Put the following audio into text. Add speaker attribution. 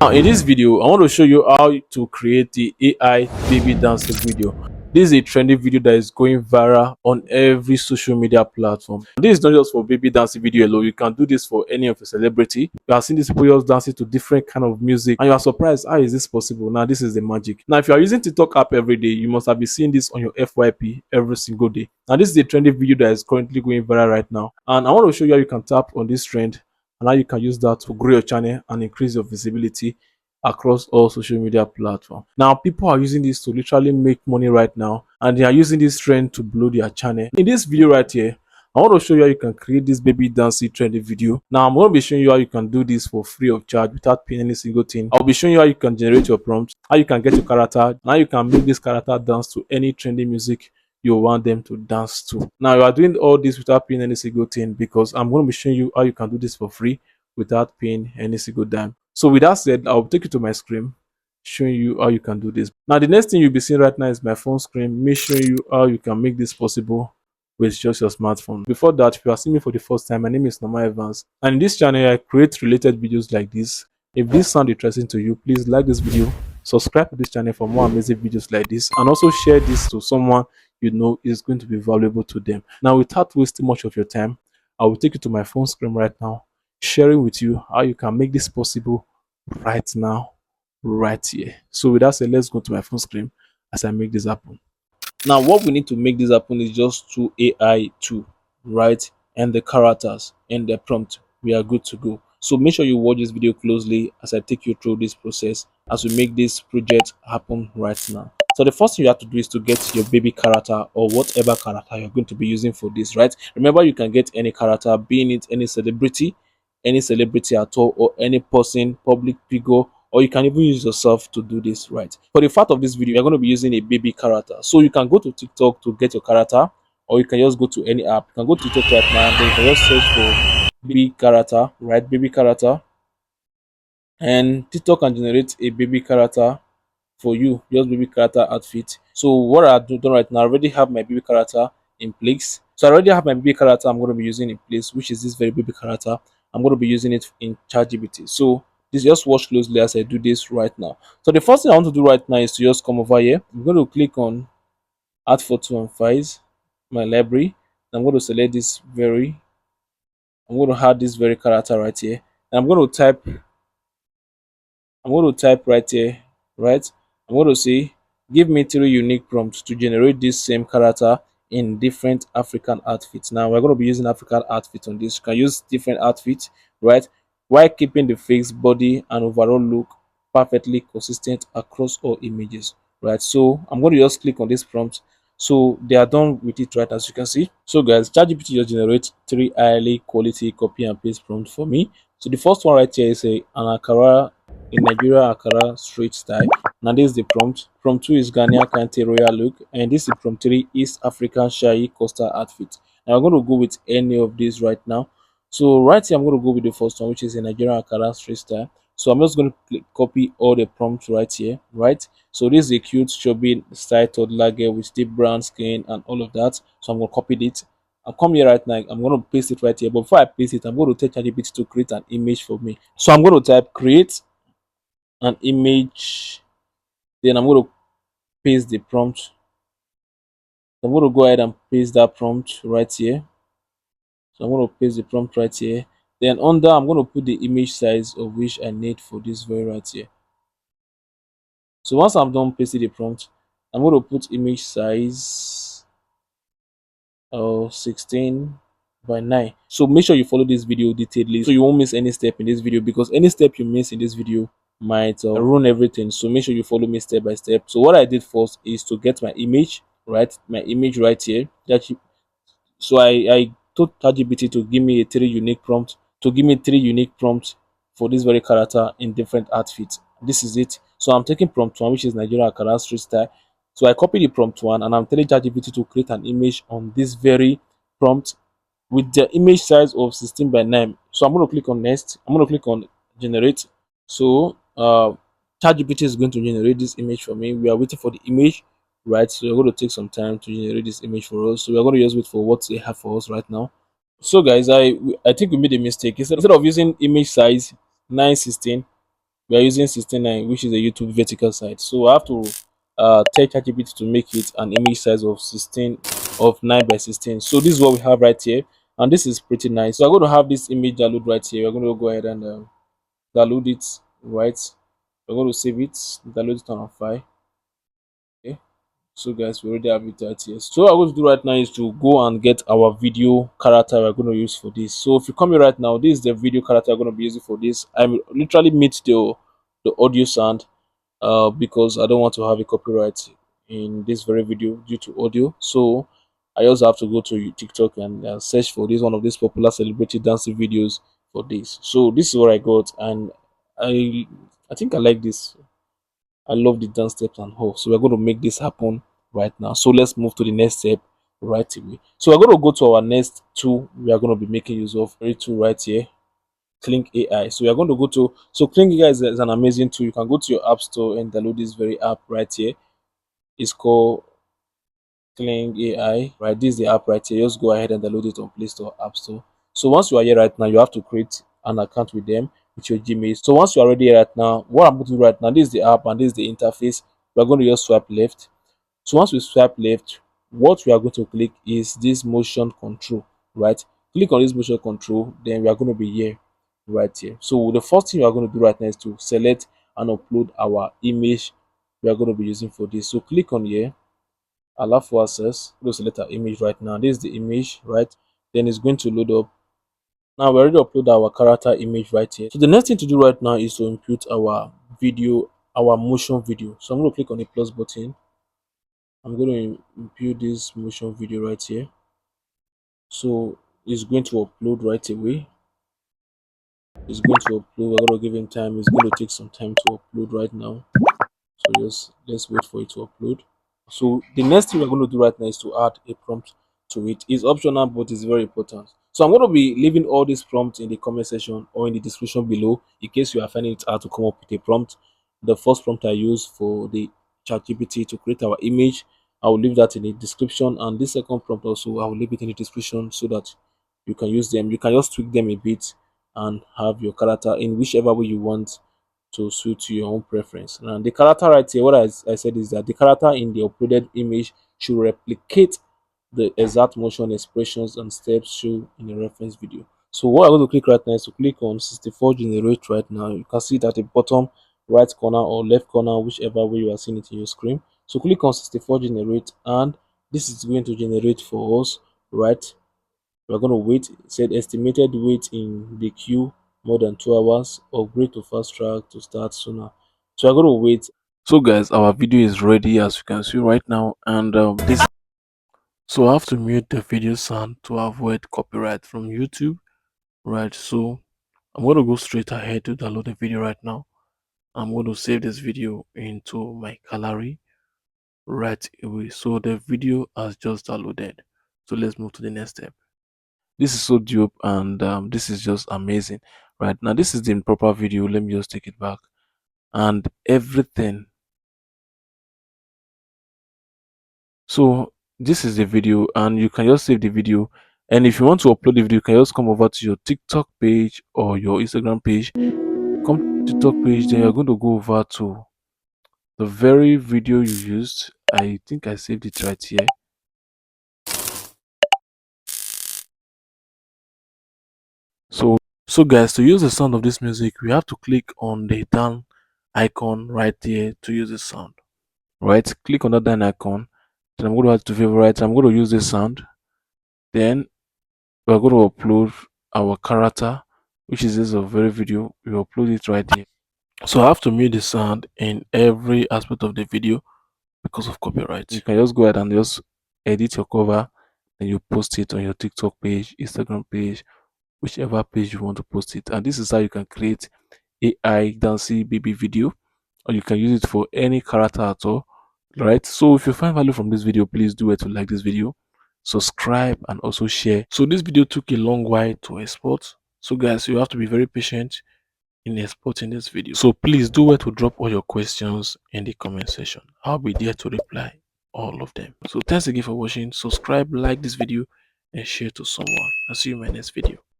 Speaker 1: Now in this video, I want to show you how to create the AI baby dancing video. This is a trending video that is going viral on every social media platform. This is not just for baby dancing video alone. You can do this for any of a celebrity. You have seen these people just dancing to different kind of music and you are surprised, how is this possible? Now this is the magic. Now if you are using TikTok app every day, you must have been seeing this on your FYP every single day. Now this is a trending video that is currently going viral right now, and I want to show you how you can tap on this trend and how you can use that to grow your channel and increase your visibility across all social media platforms. Now, people are using this to literally make money right now, and they are using this trend to blow their channel. In this video right here, I want to show you how you can create this baby dancing trendy video. Now, I'm going to be showing you how you can do this for free of charge without paying any single thing. I'll be showing you how you can generate your prompts, how you can get your character, and how you can make this character dance to any trendy music you want them to dance to. Now, you are doing all this without paying any single thing because I'm going to be showing you how you can do this for free without paying any single dime. So with that said, I'll take you to my screen, showing you how you can do this. Now, the next thing you'll be seeing right now is my phone screen, me showing you how you can make this possible with just your smartphone. Before that, if you are seeing me for the first time, my name is Norma Evans, and in this channel, I create related videos like this. If this sounds interesting to you, please like this video, subscribe to this channel for more amazing videos like this, and also share this to someone you know is going to be valuable to them. Now, without wasting much of your time, I will take you to my phone screen right now, sharing with you how you can make this possible right now, right here. So with that said, let's go to my phone screen as I make this happen. Now, what we need to make this happen is just two AI tool, right? And the characters and the prompt. We are good to go. So make sure you watch this video closely as I take you through this process as we make this project happen right now. So the first thing you have to do is to get your baby character or whatever character you're going to be using for this, right? Remember, you can get any character, being it any celebrity at all, or any person, public figure, or you can even use yourself to do this, right? For the fact of this video, you're going to be using a baby character. So you can go to TikTok to get your character, or you can just go to any app. You can go to TikTok right now, then you can just search for baby character, right? Baby character. And TikTok can generate a baby character for you, just baby character outfit. So what I've done right now, I already have my baby character in place. So I already have my baby character I'm going to be using in place, which is this very baby character. I'm going to be using it in ChatGPT. So this, just watch closely as I do this right now. So the first thing I want to do right now is to just come over here. I'm going to click on add photo and files, my library. I'm going to select this very, I'm going to add this very character right here. And I'm going to type right here, right? I'm going to say, give me 3 unique prompts to generate this same character in different African outfits. Now we're going to be using African outfits on this. You can use different outfits, right? While keeping the face, body, and overall look perfectly consistent across all images, right? So I'm going to just click on this prompt. So they are done with it, right? As you can see. So guys, ChatGPT just generates 3 highly quality copy and paste prompts for me. So the first one right here is an Ankara in Nigeria Akara street style. Now this is the prompt. Prompt 2 is Ghanaian Kante royal look, and this is prompt 3 East African Shai Costa outfit. Now I'm going to go with any of these right now. So right here I'm going to go with the first one, which is a Nigerian Akara street style. So I'm just going to copy all the prompts right here, right? So this is a cute chubby style toddler girl with deep brown skin and all of that. So I'm going to copy it. I'll come here right now. I'm going to paste it right here. But before I paste it, I'm going to tell ChatGPT to create an image for me. So I'm going to type create an image, then I'm going to paste the prompt. I'm going to go ahead and paste that prompt right here. So I'm going to paste the prompt right here. Then under, I'm going to put the image size of which I need for this very right here. So once I'm done pasting the prompt, I'm going to put image size of 16 by 9. So make sure you follow this video detailedly so you won't miss any step in this video, because any step you miss in this video might ruin everything. So make sure you follow me step by step. So what I did first is to get my image, right? My image right here. So I told ChatGPT to give me 3 unique prompts for this very character in different outfits. This is it. So I'm taking prompt 1, which is Nigeria Akara street style. So I copy the prompt 1 and I'm telling ChatGPT to create an image on this very prompt with the image size of 16 by 9. So I'm going to click on next. I'm going to click on generate. So ChatGPT is going to generate this image for me. We are waiting for the image, right? So we're going to take some time to generate this image for us. So we're going to just wait for what they have for us right now. So guys, I think we made a mistake. Instead of using image size 916, we are using 16:9, which is a YouTube vertical site. So I have to tell ChatGPT to make it an image size of 16 of 9 by 16. So this is what we have right here, and this is pretty nice. So I'm going to have this image download right here. We're going to go ahead and download it. Right, we're going to save it, download it on our file. Okay. So guys, we already have it right here. So what I'm going to do right now is to go and get our video character we're going to use for this. So if you come here right now, this is the video character I'm going to be using for this. I'm literally mute the audio sound because I don't want to have a copyright in this very video due to audio. So I also have to go to TikTok and search for this one of these popular celebrity dancing videos for this. So this is what I got, and I I think I like this. I love the dance steps and all. So we're going to make this happen right now. So let's move to the next step right away. So we're going to go to our next tool we are going to be making use of. Very tool right here, Kling AI. So we are going to go to, so Kling AI is an amazing tool. You can go to your app store and download this very app right here. It's called Kling AI. Right, this is the app right here. Just go ahead and download it on Play Store, App Store. So once you are here right now, you have to create an account with them with your Gmail. So once you are already here right now, what I'm going to do right now, this is the app and this is the interface. We're going to just swipe left. So once we swipe left, what we are going to click is this motion control, right? Click on this motion control, then we are going to be here, right here. So the first thing we are going to do right now is to select and upload our image we are going to be using for this. So click on here, allow for access. We'll select our image right now. This is the image, right? Then it's going to load up. Now we already upload our character image right here. So the next thing to do right now is to input our video, our motion video. So I'm going to click on the plus button. I'm going to impute this motion video right here. So it's going to upload right away. It's going to upload. We're going to give him time. It's going to take some time to upload right now. So just let's wait for it to upload. So the next thing we're going to do right now is to add a prompt to it. It's optional, but it's very important. So I'm going to be leaving all these prompts in the comment section or in the description below in case you are finding it hard to come up with a prompt. The first prompt I used for the ChatGPT to create our image, I will leave that in the description, and this second prompt also I will leave it in the description so that you can use them. You can just tweak them a bit and have your character in whichever way you want to suit your own preference. And the character right here, what I said is that the character in the uploaded image should replicate the exact motion, expressions, and steps shown in the reference video. So what I'm going to click right now is to click on 64 generate right now. You can see it at the bottom right corner or left corner, whichever way you are seeing it in your screen. So click on 64 generate, and this is going to generate for us, right? We're going to wait. It said estimated wait in the queue more than 2 hours. Upgrade to fast track to start sooner. So we're going to wait. So guys, our video is ready as you can see right now, and this. So I have to mute the video sound to avoid copyright from YouTube. Right. So I'm going to go straight ahead to download the video right now. I'm going to save this video into my gallery right away. So the video has just downloaded. So let's move to the next step. This is so dope, and this is just amazing. Right now, this is the improper video. Let me just take it back and everything. So this is the video, and you can just save the video. And if you want to upload the video, you can just come over to your TikTok page or your Instagram page. Come to TikTok page, then you're going to go over to the very video you used. I think I saved it right here. So guys, to use the sound of this music, we have to click on the down icon right there to use the sound. Right, click on that down icon. Then I'm going to add to favorite. I'm going to use this sound. Then we're going to upload our character, which is this very video. We upload it right here. So I have to mute the sound in every aspect of the video because of copyright. You can just go ahead and just edit your cover, and you post it on your TikTok page, Instagram page, whichever page you want to post it. And this is how you can create AI dancing baby video, or you can use it for any character at all, right? So if you find value from this video, please do it to like this video, subscribe, and also share. So this video took a long while to export, so guys, you have to be very patient in exporting this video. So please do it to drop all your questions in the comment section. I'll be there to reply all of them. So thanks again for watching. Subscribe, like this video, and share to someone. I'll see you in my next video.